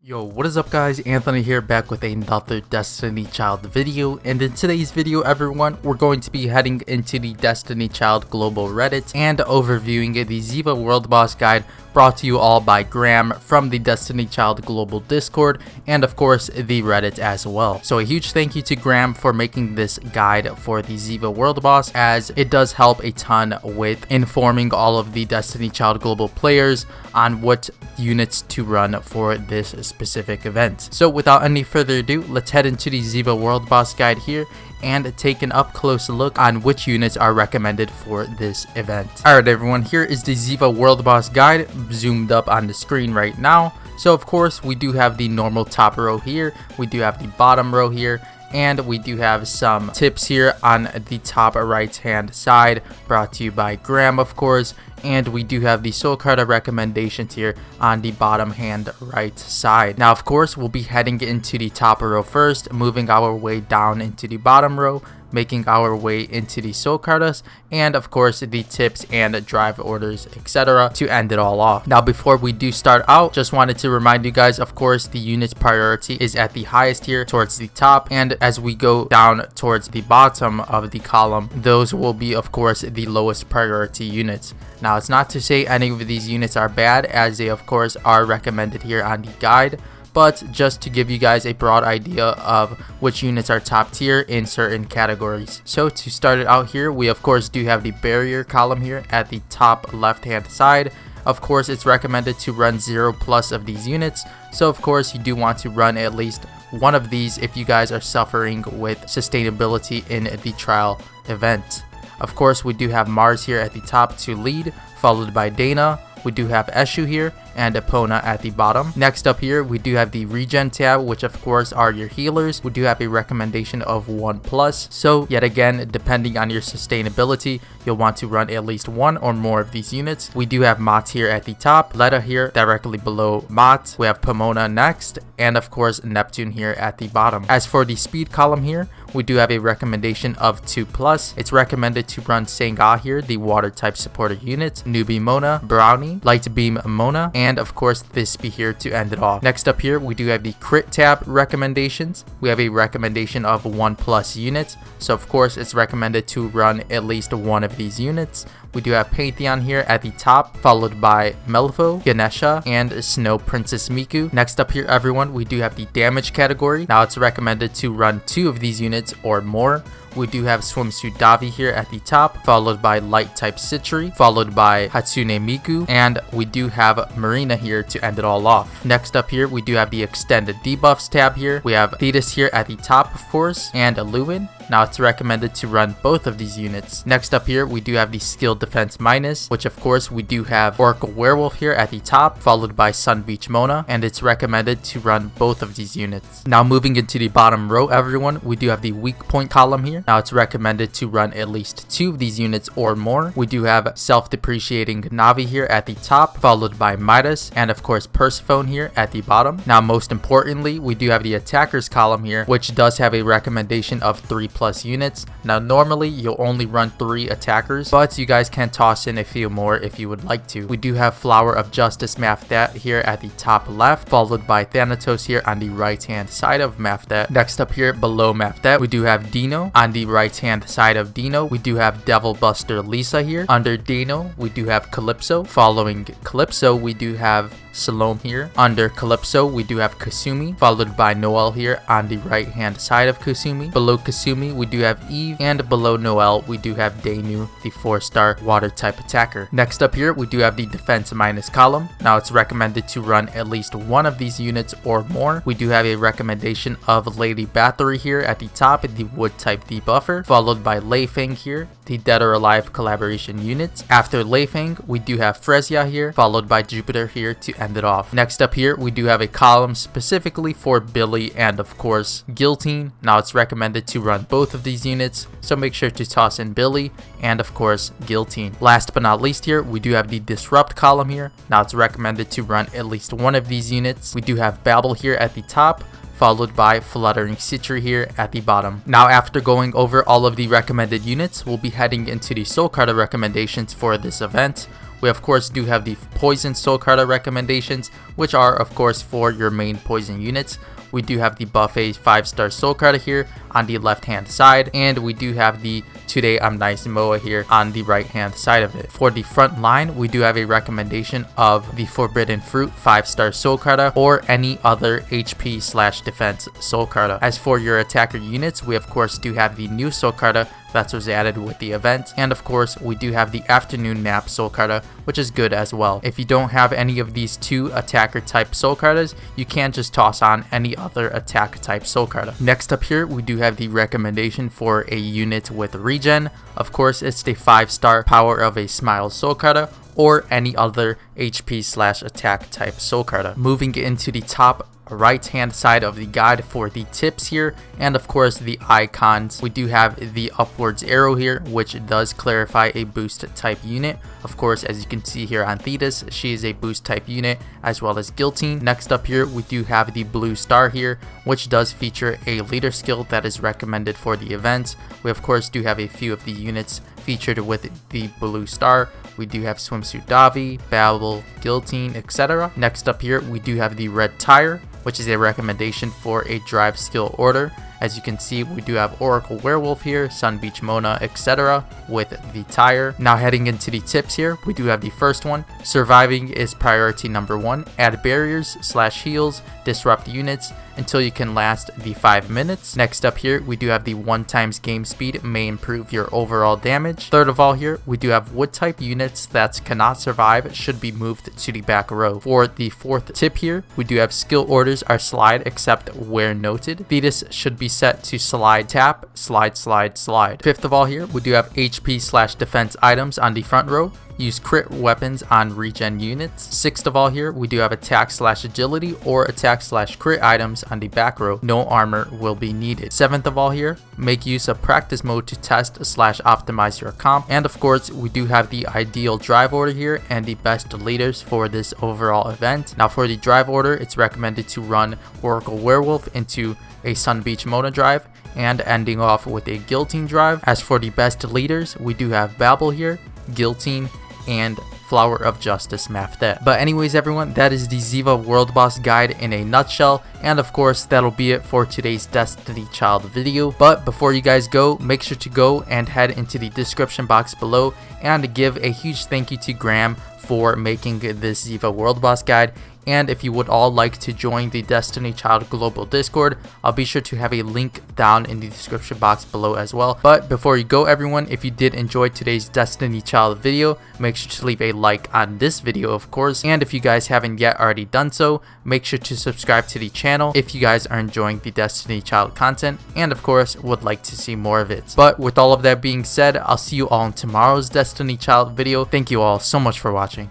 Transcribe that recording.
Yo, what is up guys, Anthony here, back with another Destiny Child video. And in today's video everyone, we're going to be heading into the Destiny Child global Reddit and overviewing the Ziva World Boss guide brought to you all by Graham from the Destiny Child global Discord and of course the Reddit as well. So a huge thank you to Graham for making this guide for the Ziva World Boss, as it does help a ton with informing all of the Destiny Child global players on what units to run for this specific event. So without any further ado, let's head into the Ziva World Boss guide here and take an up close look on which units are recommended for this event. Alright everyone, here is the Ziva World Boss guide zoomed up on the screen right now. So of course we do have the normal top row here, we do have the bottom row here, and we do have some tips here on the top right hand side brought to you by Graham of course, and we do have the Soul Carta recommendations here on the bottom hand right side. Now of course we'll be heading into the top row first, moving our way down into the bottom row, making our way into the Soul Cartas, and of course the tips and drive orders, etc. to end it all off. Now before we do start out, just wanted to remind you guys, of course the unit's priority is at the highest here towards the top, and as we go down towards the bottom of the column, those will be of course the lowest priority units. Now it's not to say any of these units are bad, as they of course are recommended here on the guide, but just to give you guys a broad idea of which units are top tier in certain categories. So to start it out here, we of course do have the barrier column here at the top left hand side. Of course it's recommended to run 0+ of these units, so of course you do want to run at least one of these if you guys are suffering with sustainability in the trial event. Of course we do have Mars here at the top to lead, followed by Dana. We do have Eshu here and Epona at the bottom. Next up here we do have the regen tab, which of course are your healers. We do have a recommendation of 1+, so yet again depending on your sustainability you'll want to run at least one or more of these units. We do have Mott here at the top, Letta here directly below Mott, we have Pomona next, and of course Neptune here at the bottom. As for the speed column here, we do have a recommendation of 2+. It's recommended to run Senga here, the water type supporter unit, Newbie Mona, Brownie, Light Beam Mona, and of course this be here to end it off. Next up here we do have the crit tab recommendations. We have a recommendation of 1+ units, so of course it's recommended to run at least one of these units. We do have Pantheon here at the top, followed by Melfo, Ganesha, and Snow Princess Miku. Next up here everyone, we do have the damage category. Now it's recommended to run 2 of these units or more. We do have Swimsuit Davi here at the top, followed by Light type Citri, followed by Hatsune Miku, and we do have Marina here to end it all off. Next up here we do have the extended debuffs tab here. We have Thetis here at the top of course, and Lewin. Now it's recommended to run both of these units. Next up here we do have the skill defense minus, which of course we do have Oracle Werewolf here at the top, followed by Sun Beach Mona, and it's recommended to run both of these units. Now moving into the bottom row everyone, we do have the weak point column here. Now it's recommended to run at least 2 of these units or more. We do have self-depreciating Navi here at the top, followed by Midas, and of course Persephone here at the bottom. Now most importantly, we do have the attackers column here, which does have a recommendation of 3+ units. Now normally you'll only run 3 attackers, but you guys can toss in a few more if you would like to. We do have Flower of Justice Mafdet here at the top left, followed by Thanatos here on the right hand side of Mafdet. Next up here below Mafdet we do have Dino. On the right hand side of Dino we do have Devil Buster Lisa here. Under Dino we do have Calypso. Following Calypso we do have Salome here. Under Calypso we do have Kasumi, followed by Noelle here on the right hand side of Kasumi. Below Kasumi we do have Eve, and below Noelle we do have Danu, the 4-star water type attacker. Next up here we do have the defense minus column. Now it's recommended to run at least one of these units or more. We do have a recommendation of Lady Bathory here at the top, the wood type debuffer, followed by Leifang here, the Dead or Alive collaboration units. After Leifang we do have Frezia here, followed by Jupiter here to end it off. Next up here we do have a column specifically for Billy and of course Guillotine. Now it's recommended to run both of these units, so make sure to toss in Billy and of course Guillotine. Last but not least here we do have the Disrupt column here. Now it's recommended to run at least one of these units. We do have Babel here at the top, followed by Fluttering Citri here at the bottom. Now after going over all of the recommended units, we'll be heading into the Soul Carta recommendations for this event. We of course do have the poison soul Carta recommendations, which are of course for your main poison units. We do have the buffet 5-star soul Carta here on the left hand side, and we do have the Today I'm Nice Moa here on the right hand side of it. For the front line, we do have a recommendation of the Forbidden Fruit 5-star soul Carta or any other HP/defense soul Carta. As for your attacker units, we of course do have the new soul Carta that was added with the event, and of course we do have the afternoon nap soul Carta, which is good as well. If you don't have any of these two attacker type soul Cartas, you can just toss on any other attack type soul Carta. Next up here, we do have the recommendation for a unit with regen. Of course, it's the 5-star Power of a Smile soul Carta or any other HP/attack type soul Carta. Moving into the top right hand side of the guide for the tips here, and of course the icons, we do have the upwards arrow here, which does clarify a boost type unit. Of course, as you can see here on Thetis, she is a boost type unit, as well as Guillotine. Next up here, we do have the blue star here, which does feature a leader skill that is recommended for the event. We of course do have a few of the units featured with the blue star. We do have Swimsuit Davi, Babel, Guillotine, etc. Next up here, we do have the red tire, which is a recommendation for a drive skill order. As you can see, we do have Oracle Werewolf here, Sun Beach Mona, etc. with the tire. Now heading into the tips here, we do have the first one. Surviving is priority number 1. Add barriers/heals, disrupt units until you can last the 5 minutes. Next up here, we do have the 1x game speed may improve your overall damage. Third of all here, we do have wood type units that cannot survive should be moved to the back row. For the fourth tip here, we do have skill orders are slide except where noted. Thetis should be set to slide tap, slide, slide, slide. Fifth of all here, we do have HP/defense items on the front row. Use crit weapons on regen units. Sixth of all here, we do have attack/agility or attack/crit items on the back row. No armor will be needed. Seventh of all here, make use of practice mode to test/optimize your comp. And of course, we do have the ideal drive order here and the best leaders for this overall event. Now for the drive order, it's recommended to run Oracle Werewolf into a Sun Beach Mona drive and ending off with a Guillotine drive. As for the best leaders, we do have Babel here, Guillotine, and Flower of Justice Mafdet. But anyways everyone, that is the Ziva World Boss guide in a nutshell, and of course that'll be it for today's Destiny Child video. But before you guys go, make sure to go and head into the description box below and give a huge thank you to Graham for making this Ziva World Boss guide. And if you would all like to join the Destiny Child Global Discord, I'll be sure to have a link down in the description box below as well. But before you go everyone, if you did enjoy today's Destiny Child video, make sure to leave a like on this video of course. And if you guys haven't yet already done so, make sure to subscribe to the channel if you guys are enjoying the Destiny Child content and of course would like to see more of it. But with all of that being said, I'll see you all in tomorrow's Destiny Child video. Thank you all so much for watching.